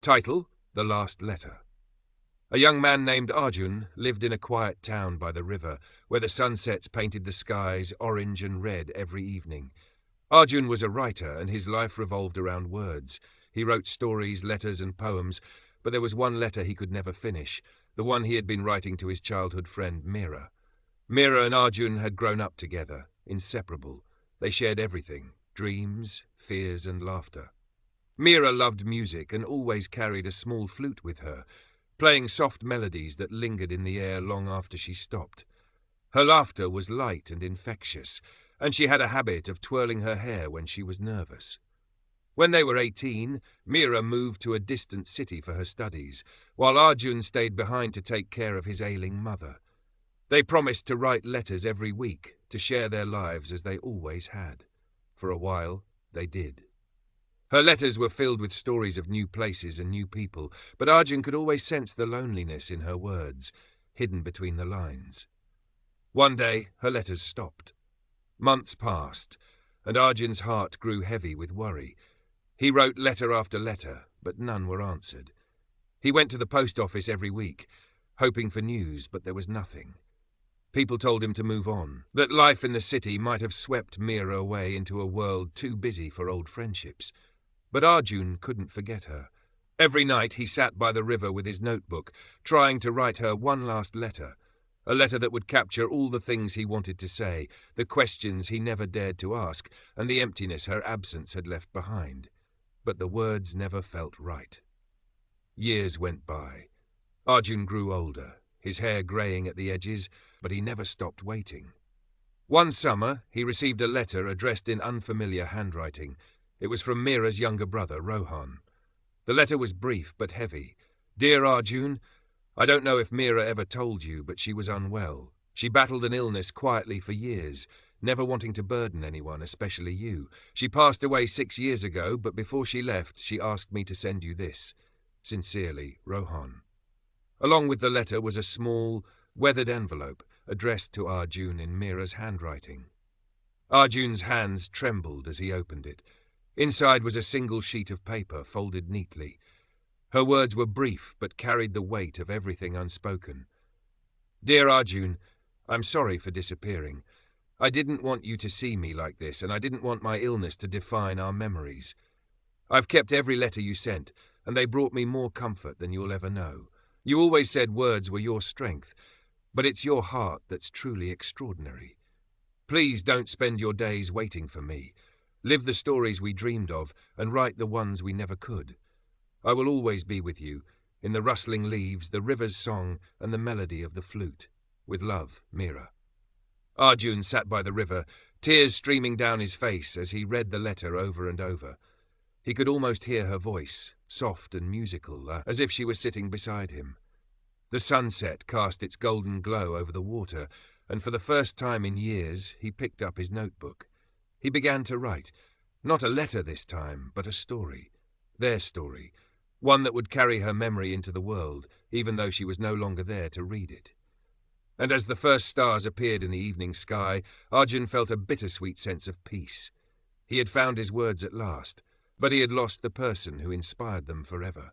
Title: The Last Letter. A young man named Arjun lived in a quiet town by the river, where the sunsets painted the skies orange and red every evening. Arjun was a writer, and his life revolved around words. He wrote stories, letters, and poems, but there was one letter he could never finish, the one he had been writing to his childhood friend Meera. Meera and Arjun had grown up together, inseparable. They shared everything: dreams, fears, and laughter. Meera loved music and always carried a small flute with her, playing soft melodies that lingered in the air long after she stopped. Her laughter was light and infectious, and she had a habit of twirling her hair when she was nervous. When they were 18, Meera moved to a distant city for her studies, while Arjun stayed behind to take care of his ailing mother. They promised to write letters every week, to share their lives as they always had. For a while, they did. Her letters were filled with stories of new places and new people, but Arjun could always sense the loneliness in her words, hidden between the lines. One day, her letters stopped. Months passed, and Arjun's heart grew heavy with worry. He wrote letter after letter, but none were answered. He went to the post office every week, hoping for news, but there was nothing. People told him to move on, that life in the city might have swept Meera away into a world too busy for old friendships. But Arjun couldn't forget her. Every night he sat by the river with his notebook, trying to write her one last letter, a letter that would capture all the things he wanted to say, the questions he never dared to ask, and the emptiness her absence had left behind. But the words never felt right. Years went by. Arjun grew older, his hair greying at the edges, but he never stopped waiting. One summer, he received a letter addressed in unfamiliar handwriting. It was from Meera's younger brother, Rohan. The letter was brief but heavy. "Dear Arjun, I don't know if Meera ever told you, but she was unwell. She battled an illness quietly for years, never wanting to burden anyone, especially you. She passed away 6 years ago, but before she left, she asked me to send you this. Sincerely, Rohan." Along with the letter was a small, weathered envelope addressed to Arjun in Meera's handwriting. Arjun's hands trembled as he opened it. Inside was a single sheet of paper, folded neatly. Her words were brief, but carried the weight of everything unspoken. "Dear Arjun, I'm sorry for disappearing. I didn't want you to see me like this, and I didn't want my illness to define our memories. I've kept every letter you sent, and they brought me more comfort than you'll ever know. You always said words were your strength, but it's your heart that's truly extraordinary. Please don't spend your days waiting for me. Live the stories we dreamed of, and write the ones we never could. I will always be with you, in the rustling leaves, the river's song, and the melody of the flute. With love, Meera." Arjun sat by the river, tears streaming down his face as he read the letter over and over. He could almost hear her voice, soft and musical, as if she was sitting beside him. The sunset cast its golden glow over the water, and for the first time in years he picked up his notebook. He began to write, not a letter this time, but a story. Their story, one that would carry her memory into the world, even though she was no longer there to read it. And as the first stars appeared in the evening sky, Arjun felt a bittersweet sense of peace. He had found his words at last, but he had lost the person who inspired them forever.